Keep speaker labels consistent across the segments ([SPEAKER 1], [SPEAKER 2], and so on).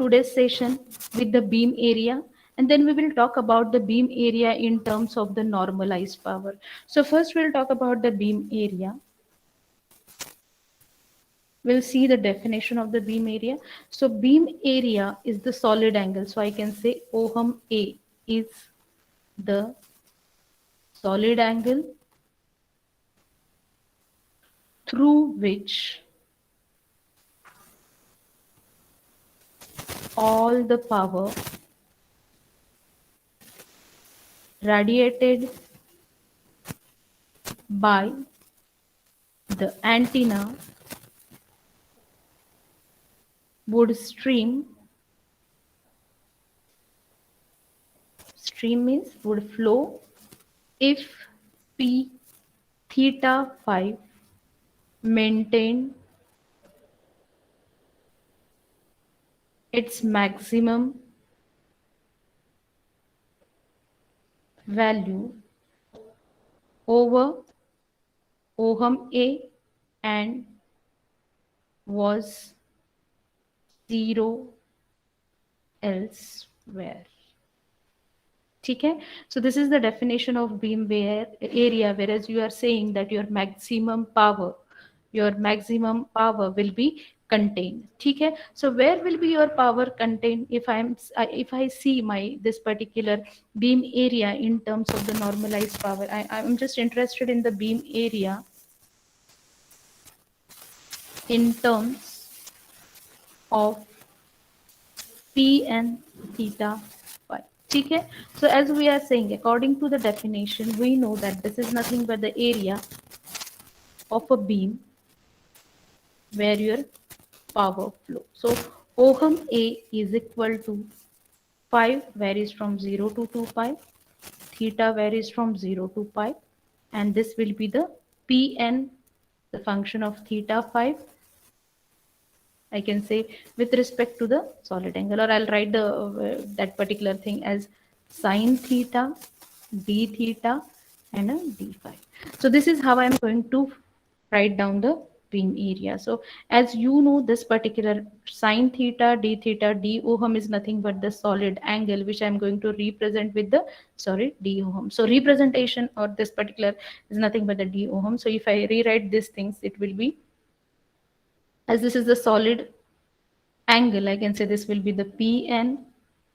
[SPEAKER 1] today's session with the beam area, and then we will talk about the beam area in terms of the normalized power. So first we'll talk about the beam area. We'll see the definition of the beam area. So beam area is the solid angle. So I can say OHM A is the solid angle through which all the power radiated by the antenna would stream means would flow if P theta 5 maintained its maximum value over OHM A and was zero elsewhere. Okay, so this is the definition of beam area, whereas you are saying that your maximum power will be contained. Okay, so where will be your power contained? If I see my this particular beam area in terms of the normalized power, I'm just interested in the beam area in terms of P and theta phi. Okay, so as we are saying, according to the definition, we know that this is nothing but the area of a beam where your power flow. So OHM A is equal to 5 varies from 0 to 2 pi, theta varies from 0 to pi, and this will be the Pn, the function of theta 5. I can say with respect to the solid angle, or I'll write the that particular thing as sine theta, d theta, and a d phi. So this is how I'm going to write down the beam area. So as you know, this particular sine theta, d theta, d OHM is nothing but the solid angle, which I'm going to represent with the d OHM. So representation or this particular is nothing but the d OHM. So if I rewrite these things, it will be, as this is the solid angle, I can say this will be the Pn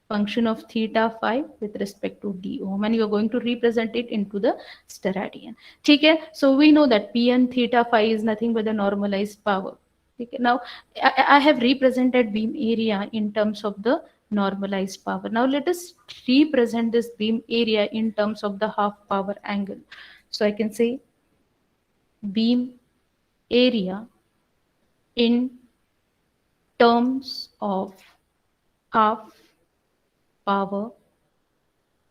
[SPEAKER 1] function of theta phi with respect to d ohm, and you are going to represent it into the steradian. Okay, so we know that Pn theta phi is nothing but the normalized power. Okay, now I have represented beam area in terms of the normalized power. Now let us represent this beam area in terms of the half power angle. So I can say beam area in terms of half power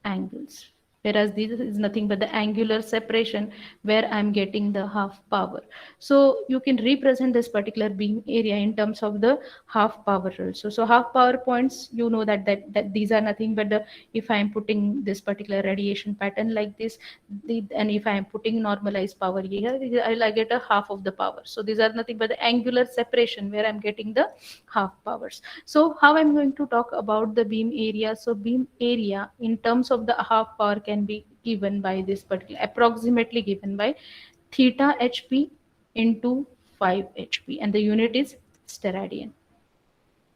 [SPEAKER 1] angles, whereas this is nothing but the angular separation where I'm getting the half power. So you can represent this particular beam area in terms of the half power also. So half power points, you know that these are nothing but the, if I'm putting this particular radiation pattern like this, and if I'm putting normalized power here, I'll get a half of the power. So these are nothing but the angular separation where I'm getting the half powers. So how I'm going to talk about the beam area? So beam area in terms of the half power can be given by this particular, approximately given by theta hp into 5 hp, and the unit is steradian.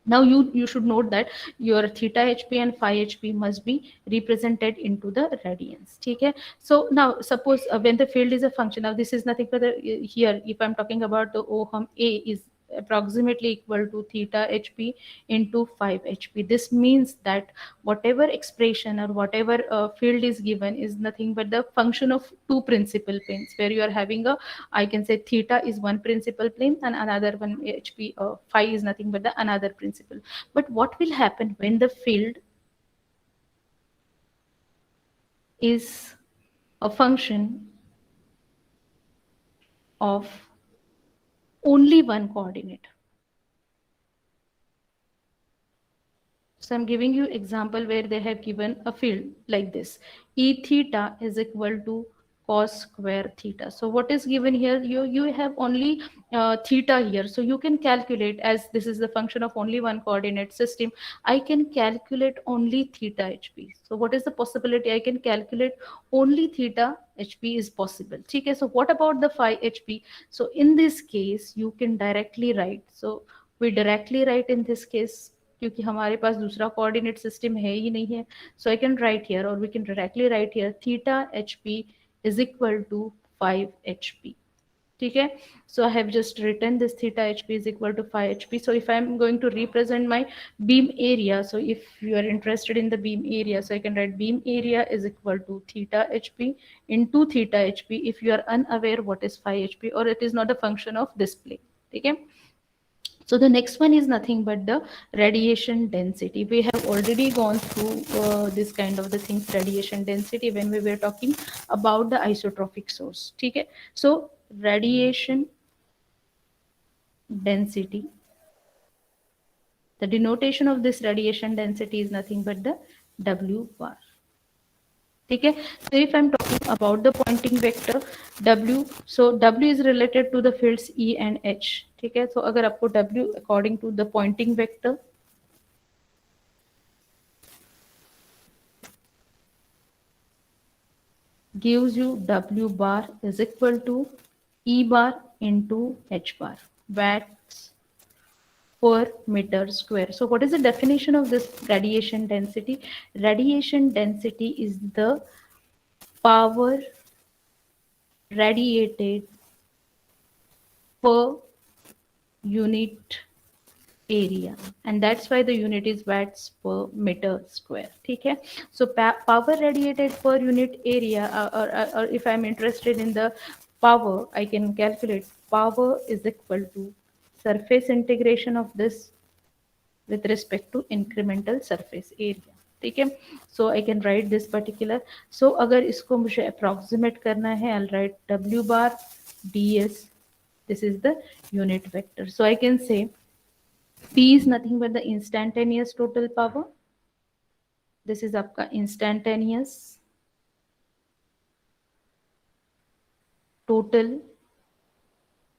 [SPEAKER 1] Now you should note that your theta hp and phi hp must be represented into the radians. Okay, so now suppose when the field is a function, now this is nothing but the, here if I'm talking about the OHM A is approximately equal to theta hp into 5 hp. This means that whatever expression or whatever field is given is nothing but the function of two principal planes, where you are having a, I can say theta is one principal plane and another one hp, phi is nothing but the another principal. But what will happen when the field is a function of only one coordinate? So I'm giving you example where they have given a field like this. E theta is equal to cos square theta. So what is given here? You have only theta here, so you can calculate, as this is the function of only one coordinate system, I can calculate only theta hp. So what is the possibility? I can calculate only theta hp is possible. Okay, so what about the phi hp? So in this case you can directly write, so we directly write in this case, क्योंकि हमारे पास दूसरा coordinate system है ही नहीं है. So I can write here, or we can directly write here, theta hp is equal to 5 hp. ठीक है, so I have just written this theta hp is equal to 5 hp. So if I'm going to represent my beam area, so if you are interested in the beam area, so I can write beam area is equal to theta hp into theta hp if you are unaware what is 5 hp, or it is not a function of display. ठीक है. So the next one is nothing but the radiation density. We have already gone through this kind of the things, radiation density, when we were talking about the isotropic source. Okay, so radiation density, the denotation of this radiation density is nothing but the W bar. ठीक है, so if I'm talking about the pointing vector W, so W is related to the fields E and H. ठीक है, so अगर आपको W according to the pointing vector gives you W bar is equal to E bar into H bar, watts per meter square. So what is the definition of this radiation density? Radiation density is the power radiated per unit area, and that's why the unit is watts per meter square. ठीक है, so power radiated per unit area, or if I'm interested in the power, I can calculate power is equal to surface integration of this with respect to incremental surface area. ठीक है, so I can write this particular. So अगर इसको मुझे approximate करना है, I'll write W bar ds, this is the unit vector. So I can say P is nothing but the instantaneous total power. This is आपका instantaneous total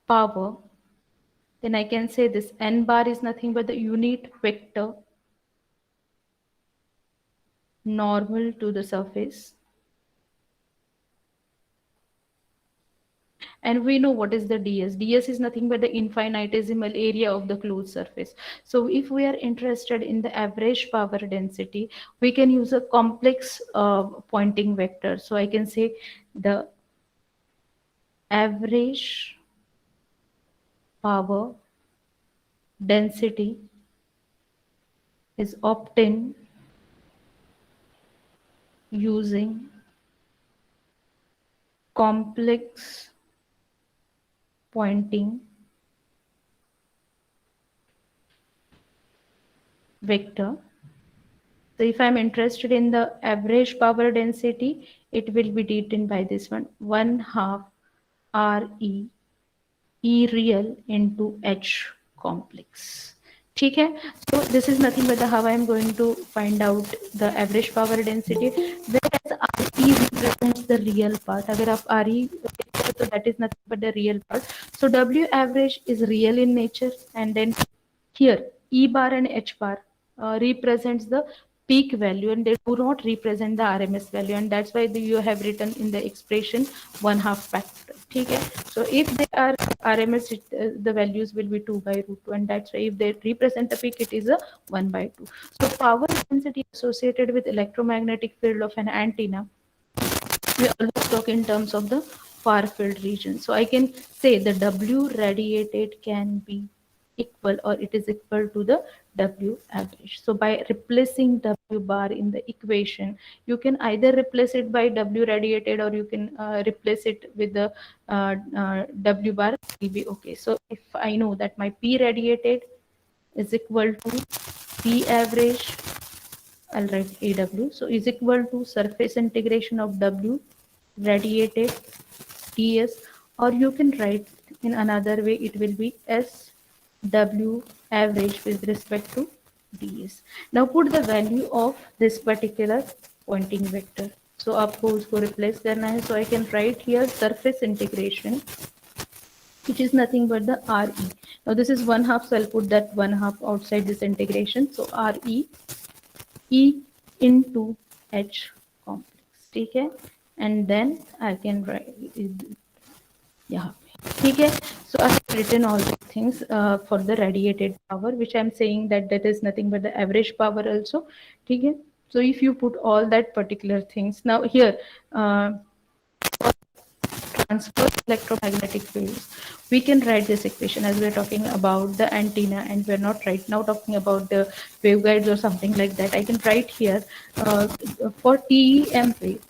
[SPEAKER 1] power. Then I can say this n bar is nothing but the unit vector normal to the surface. And we know what is the ds. Ds is nothing but the infinitesimal area of the closed surface. So if we are interested in the average power density, we can use a complex pointing vector. So I can say the average power density is obtained using complex pointing vector. So if I'm interested in the average power density, it will be written by this one, 1/2 RE E real into H complex. ठीक है, so this is nothing but how I am going to find out the average power density, whereas RE represents the real part. अगर आप RE, so that is nothing but the real part. So W average is real in nature, and then here E bar and H bar represents the peak value, and they do not represent the RMS value, and that's why you have written in the expression 1/2 factor. ठीक है, so if they are RMS, the values will be 2/√2, and that's why if they represent the peak, it is a 1/2. So power density associated with electromagnetic field of an antenna, we always talk in terms of the far field region. So I can say the W radiated can be equal, or it is equal to the W average. So by replacing W bar in the equation, you can either replace it by W radiated, or you can replace it with the W bar, will be okay. So if I know that my P radiated is equal to P average, I'll write AW. So is equal to surface integration of W radiated ds, or you can write in another way, it will be SW average with respect to ds. Now put the value of this particular pointing vector. So आपको उसको replace करना है. So I can write here surface integration, which is nothing but the RE. Now this is 1/2, so I'll put that 1/2 outside this integration. So RE E into H complex, ठीक है, and then I can write यहाँ पे, ठीक है. So I have written all these things for the radiated power, which I am saying that is nothing but the average power also, ठीक है. So if you put all that particular things now here, transverse electromagnetic fields, we can write this equation as we are talking about the antenna and we are not right now talking about the waveguides or something like that. I can write here for TEM wave,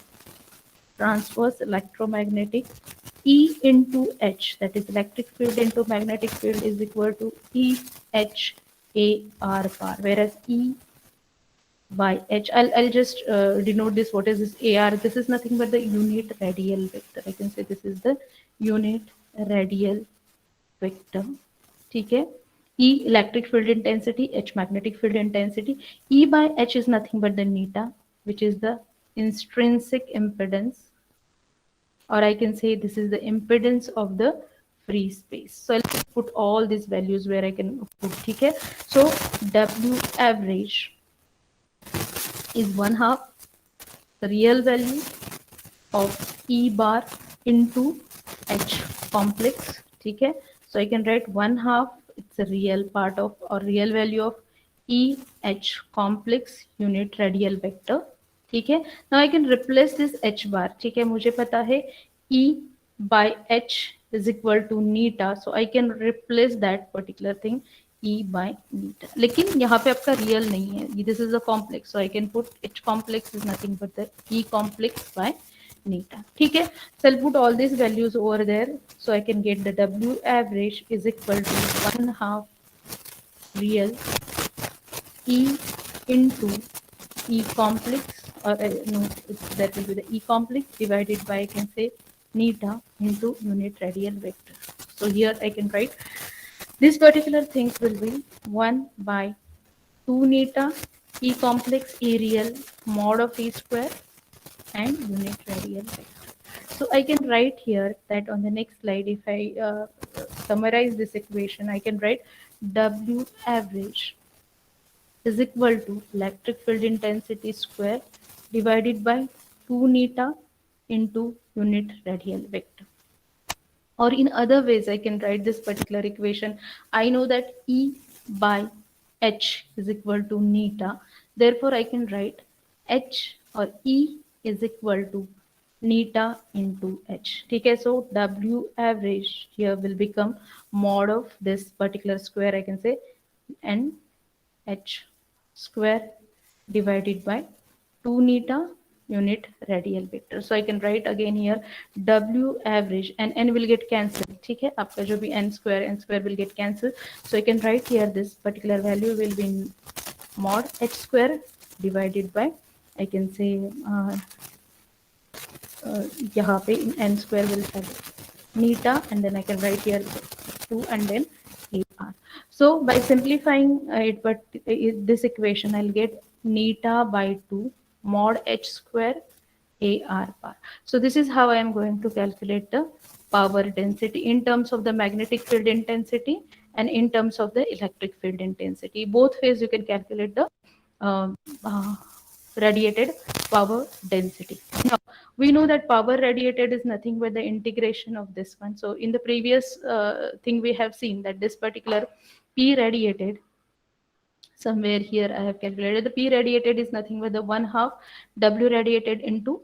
[SPEAKER 1] transverse electromagnetic, E into H, that is electric field into magnetic field, is equal to E H A R bar, whereas E by H, I'll just denote this. What is this AR? This is nothing but the unit radial vector. I can say this is the unit radial vector. ठीक है. E electric field intensity, H magnetic field intensity. E by H is nothing but the neta, which is the intrinsic impedance, or I can say this is the impedance of the free space. So I'll put all these values where I can put. ठीक है. So W average is 1/2 the real value of E bar into H complex. ठीक है. So I can write 1/2, it's a real part of or real value of E H complex unit radial vector. ठीक है. Now I can replace this H bar. ठीक है. मुझे पता है E by H is equal to neta, so I can replace that particular thing E by neta. लेकिन यहाँ पे आपका real नहीं है. This is a complex, so I can put H complex is nothing but the E complex by neta. ठीक है. So I'll put all these values over there, so I can get the W average is equal to 1/2 real E into E complex, or no, that will be the E complex divided by, I can say, neta into unit radial vector. So here I can write this particular thing will be 1 by 2 neta E complex E real mod of E square and unit radial vector. So I can write here that on the next slide, if I summarize this equation, I can write W average is equal to electric field intensity square divided by 2 neta into unit radial vector. Or in other ways, I can write this particular equation. I know that E by H is equal to neta. Therefore, I can write H or E is equal to neta into H. Okay, so W average here will become mod of this particular square, I can say, and H square divided by 2 neta unit radial vector. So I can write again here W average, and n will get cancelled. ठीक है, आपका जो भी n square will get cancelled. So I can write here this particular value will be mod H square divided by, I can say, यहाँ पे n square will have neta, and then I can write here 2 and then AR. So by simplifying it, but this equation, I'll get neta by 2 mod H square AR bar. So this is how I am going to calculate the power density in terms of the magnetic field intensity and in terms of the electric field intensity. Both ways you can calculate the uh, uh, radiated power density. Now, we know that power radiated is nothing but the integration of this one. So in the previous thing, we have seen that this particular P radiated, somewhere here I have calculated the P radiated is nothing but the 1/2 W radiated into,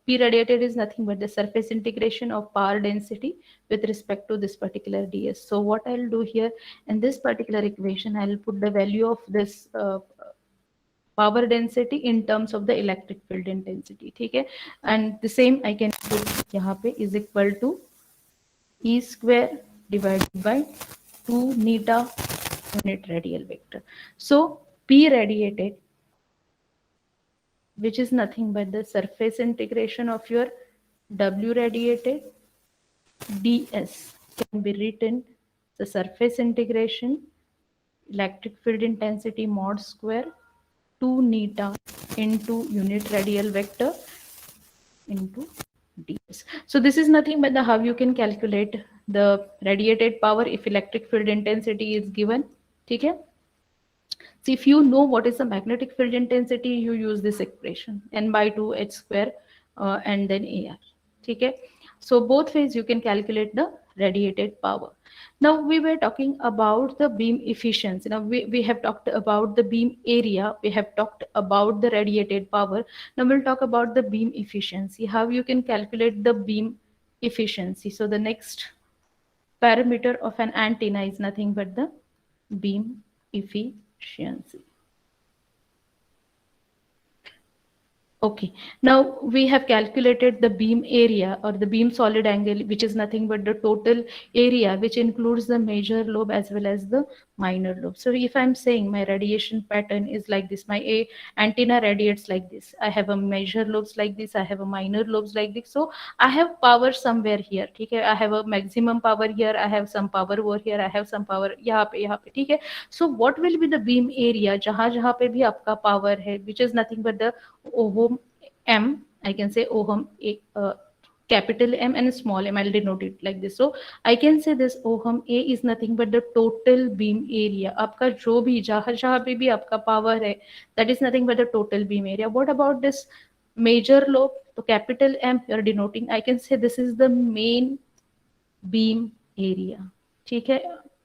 [SPEAKER 1] P radiated is nothing but the surface integration of power density with respect to this particular ds. So what I'll do here in this particular equation, I'll put the value of this power density in terms of the electric field intensity. ठीक है, and the same I can put यहाँ पे is equal to E square divided by 2 neta unit radial vector. So P radiated, which is nothing but the surface integration of your W radiated, ds can be written the surface integration electric field intensity mod square 2 neta into unit radial vector into ds. So this is nothing but the how you can calculate the radiated power if electric field intensity is given. ठीक है? So if you know what is the magnetic field intensity, you use this expression n by 2 h square and then ar. Okay. So both ways you can calculate the radiated power. Now we were talking about the beam efficiency. Now we have talked about the beam area. We have talked about the radiated power. Now we'll talk about the beam efficiency. How you can calculate the beam efficiency. So the next parameter of an antenna is nothing but the beam efficiency. Okay, now we have calculated the beam area or the beam solid angle, which is nothing but the total area, which includes the major lobe as well as the minor lobe. So if I'm saying my radiation pattern is like this, my antenna radiates like this. I have a major lobes like this. I have a minor lobes like this. So I have power somewhere here. Okay, I have a maximum power here. I have some power over here. I have some power यहाँ पे ठीक है. So what will be the beam area जहाँ पे भी आपका power है, which is nothing but the ohm m. I can say ohm a, capital M and small m. I'll denote it like this. So I can say this ohm A is nothing but the total beam area. आपका जो भी जहाँ पे भी आपका power है, that is nothing but the total beam area. What about this major lobe? So capital M you are denoting. I can say this is the main beam area. ठीक है,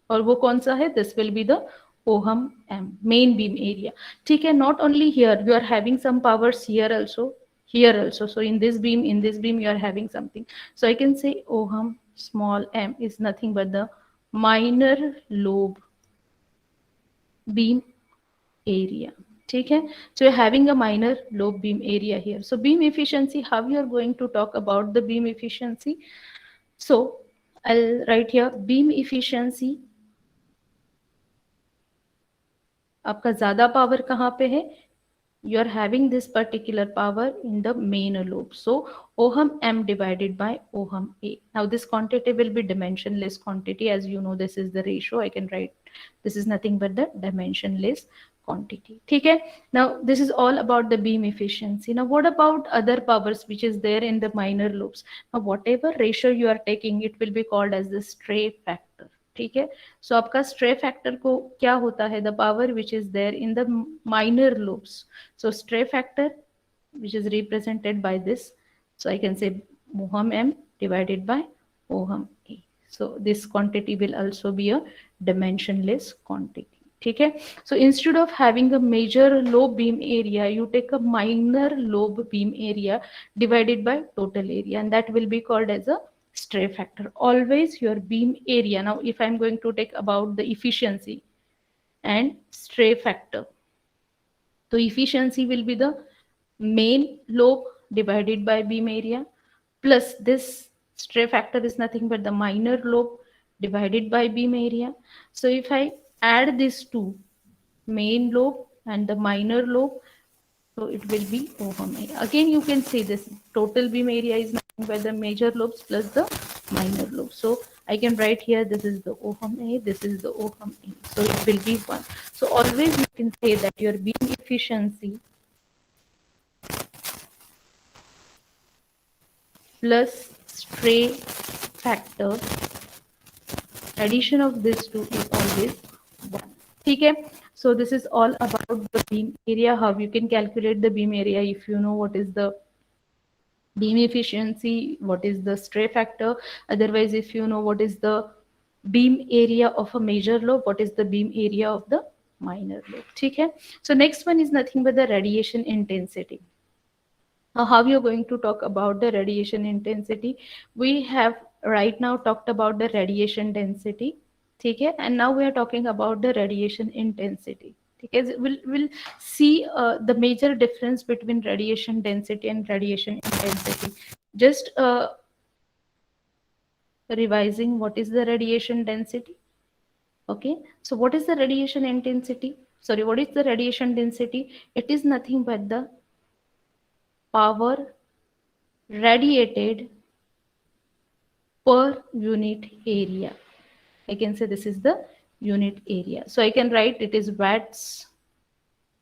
[SPEAKER 1] और वो कौन सा है? This will be the ohm m, main beam area. ठीक है, not only here, you are having some powers here also. So in this beam you are having something. So I can say ohm small m is nothing but the minor lobe beam area. ठीक है, so you're having a minor lobe beam area here. So beam efficiency, how you are going to talk about the beam efficiency? So I'll write here beam efficiency. आपका ज्यादा power कहाँ पे है? You are having this particular power in the main lobe. So ohm m divided by ohm A. Now this quantity will be dimensionless quantity. As you know, this is the ratio. I can write this is nothing but the dimensionless quantity. Okay. Now this is all about the beam efficiency. Now what about other powers which is there in the minor lobes? Now whatever ratio you are taking, it will be called as the stray factor. ठीक है, सो आपका stray factor को क्या होता है? The power which is there in the minor loops. So stray factor which is represented by this, so I can say ohm m divided by ohm a. So this quantity will also be a dimensionless quantity. ठीक है, so instead of having a major lobe beam area, you take a minor lobe beam area divided by total area, and that will be called as a stray factor. Always your beam area. Now if I'm going to take about the efficiency and stray factor, so efficiency will be the main lobe divided by beam area plus this stray factor is nothing but the minor lobe divided by beam area. So if I add these two, main lobe and the minor lobe, so it will be ohm A. Again you can see this total beam area is nothing but the major lobes plus the minor lobe. So I can write here this is the ohm A, this is the ohm A. So it will be 1. So always you can say that your beam efficiency plus stray factor, addition of this two is always 1. Okay, so this is all about the beam area, how you can calculate the beam area if you know what is the beam efficiency, what is the stray factor. Otherwise, if you know what is the beam area of a major lobe, what is the beam area of the minor lobe. Okay, so next one is nothing but the radiation intensity. How you're going to talk about the radiation intensity? We have right now talked about the radiation density. Okay, and now we are talking about the radiation intensity. Okay, we'll see the major difference between radiation density and radiation intensity. Just revising what is the radiation density. Okay, so what is the radiation intensity? Sorry, what is the radiation density? It is nothing but the power radiated per unit area. I can say this is the unit area. So I can write it is watts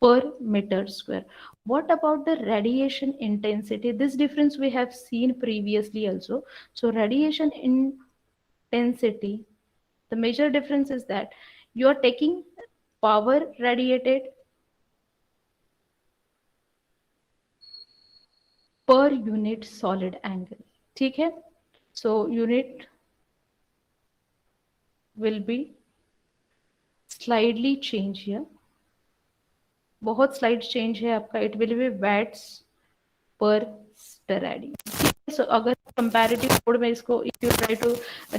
[SPEAKER 1] per meter square. What about the radiation intensity? This difference we have seen previously also. So radiation intensity, the major difference is that you are taking power radiated per unit solid angle. ठीक है? So unit will be slightly change here. बहुत slide change है आपका. It will be watts पर स्टेराडियन. सो अगर comparative code में इसको if you try to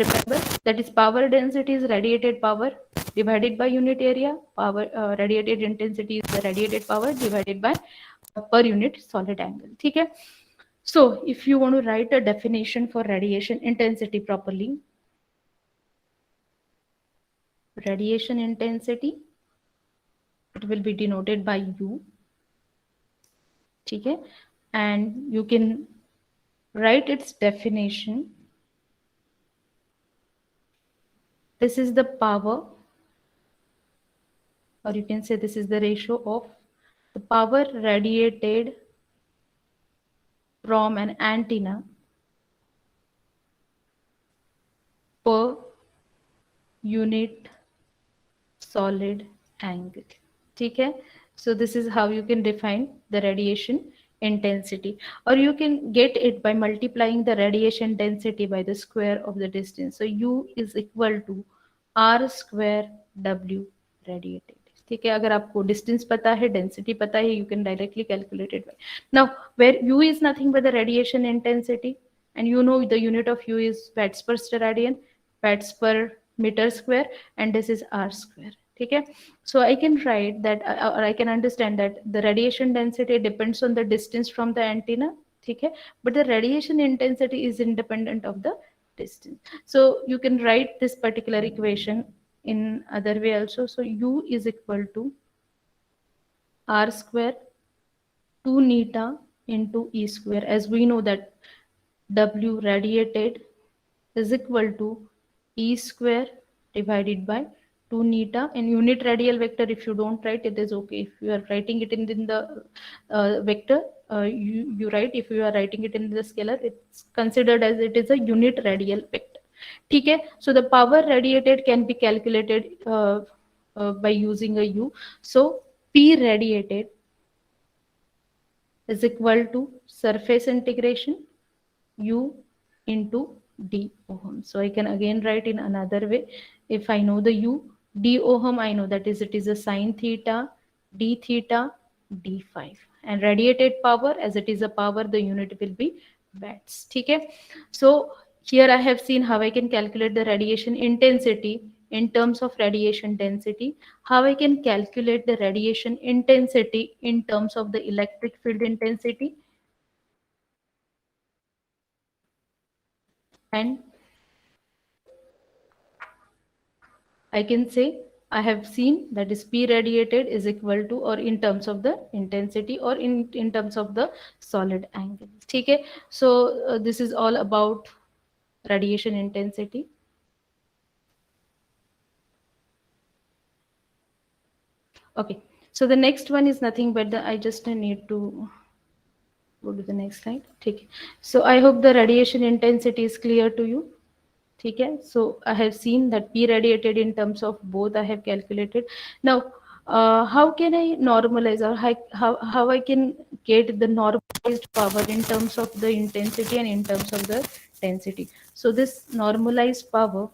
[SPEAKER 1] remember, that is power density is radiated power divided by unit area. Power radiated intensity is the radiated power divided by per unit solid angle. ठीक है. So if you want to write a definition for radiation intensity properly, radiation intensity, it will be denoted by U. ठीक है. And you can write its definition. This is the power, or you can say this is the ratio of the power radiated from an antenna per unit solid angle. ठीक है. So this is how you can define the radiation intensity, or you can get it by multiplying the radiation density by the square of the distance. So U is equal to R square W radiated. ठीक है. अगर आपको distance पता है, density पता है, you can directly calculate it. Now where U is nothing but the radiation intensity, and you know the unit of U is watts per steradian, watts per meter square, and this is R square. ठीक है. So I can write that, or I can understand that the radiation density depends on the distance from the antenna. ठीक है. But the radiation intensity is independent of the distance. So you can write this particular equation in other way also. So U is equal to R square 2 neta into E square, as we know that W radiated is equal to E square divided by 2 neta, and unit radial vector, if you don't write it is okay. If you are writing it in the vector, you write. If you are writing it in the scalar, it's considered as it is a unit radial vector. ठीक है. So the power radiated can be calculated by using a U. So P radiated is equal to surface integration U into d ohm. So I can again write in another way. If I know the U, d ohm, I know that is it is a sine theta d theta d5, and radiated power, as it is a power, the unit will be watts. ठीक है. So here I have seen how I can calculate the radiation intensity in terms of radiation density, how I can calculate the radiation intensity in terms of the electric field intensity, and I can say I have seen that is P radiated is equal to, or in terms of the intensity, or in terms of the solid angle. ठीक है. So this is all about radiation intensity. Okay. So the next one is nothing but I just need to go to the next slide. ठीक है. So I hope the radiation intensity is clear to you. ठीक है. So I have seen that P radiated in terms of both I have calculated. Now how can I normalize, or how I can get the normalized power in terms of the intensity and in terms of the density? So this normalized power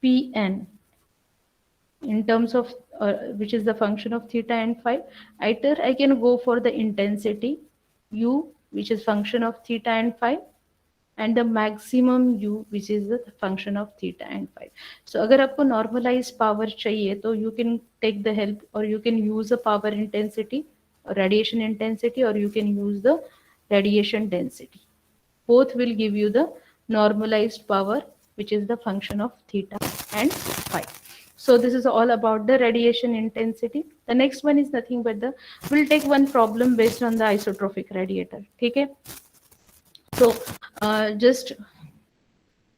[SPEAKER 1] Pn in terms of which is the function of theta and phi, either I can go for the intensity U, which is function of theta and phi, and the maximum U, which is the function of theta and phi. So अगर आपको normalized power चाहिए, तो you can take the help, or you can use the power intensity, radiation intensity, or you can use the radiation density. Both will give you the normalized power, which is the function of theta and phi. So this is all about the radiation intensity. The next one is nothing but we'll take one problem based on the isotropic radiator. ठीक है. So just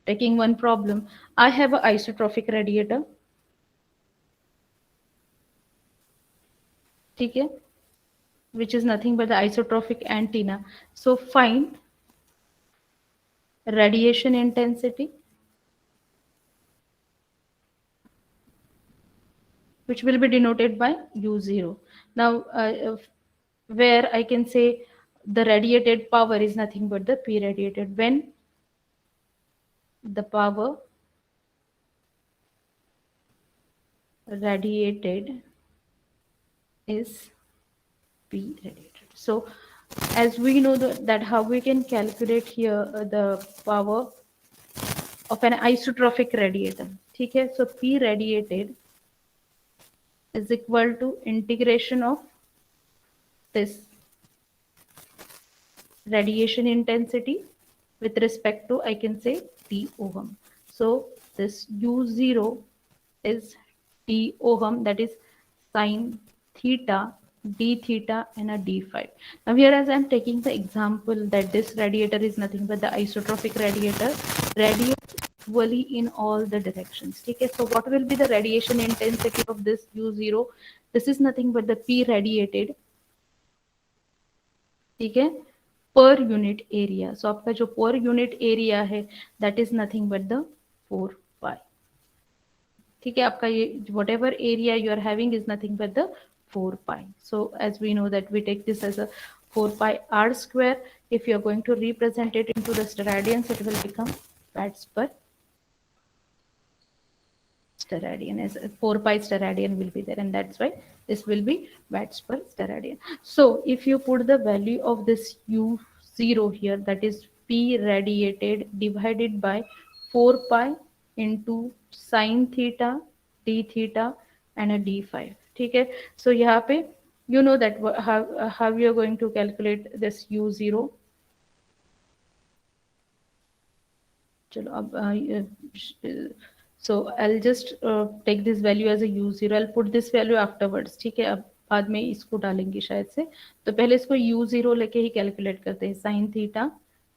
[SPEAKER 1] Taking one problem, I have an isotrophic radiator, ठीक है, which is nothing but the isotrophic antenna. So find radiation intensity, which will be denoted by U0. Now, where I can say the radiated power is nothing but the P radiated. When the power radiated is P radiated. So, as we know that how we can calculate here the power of an isotrophic radiator. Okay, so P radiated is equal to integration of this radiation intensity with respect to, I can say, T ohm. So this U0 is T ohm, that is sine theta, d theta, and a d phi. Now here, as I'm taking the example that this radiator is nothing but the isotrophic radiator, radiates equally in all the directions. Okay, so what will be the radiation intensity of this U0? This is nothing but the P radiated, ठीक है, पर unit area. सो आपका जो per unit area है that is nothing but the 4 pi. ठीक है, आपका ये whatever area you are having is nothing but the 4 pi. So as we know that we take this as a 4 pi r square. If you are going to represent it into the steradians, it will become watts per steradian, as 4 pi steradian will be there, and that's why this will be watts per steradian. So if you put the value of this U0 here, that is P radiated divided by 4 pi into sine theta, d theta, and a d phi. ठीक है, so यहाँ पे you know that how you are going to calculate this U0. चलो अब so I'll just take this value as a u0. I'll put this value afterwards. ठीक है, अब बाद में इसको डालेंगे शायद से, तो पहले इसको u0 लेके ही कैलकुलेट करते हैं, sine theta,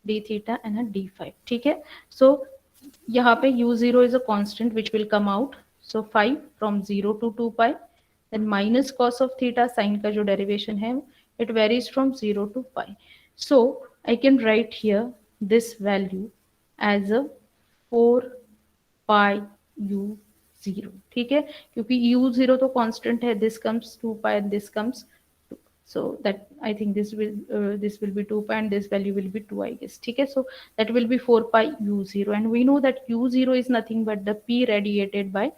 [SPEAKER 1] D theta and D five. ठीक है, सो यहाँ पे u0 is a constant which will come out. So 5 from 0 to 2 pi, then minus cos of theta, sin का जो derivation है it varies from 0 to pi. So I can write here this value as a 4 pi you zero. ठीक है, क्योंकि you zero तो constant है, this comes 2 pi and this comes 2, so that I think this will be 2 pi and this value will be 2, I guess. ठीक है, so that will be 4 pi u0, and we know that u0 is nothing but the P radiated by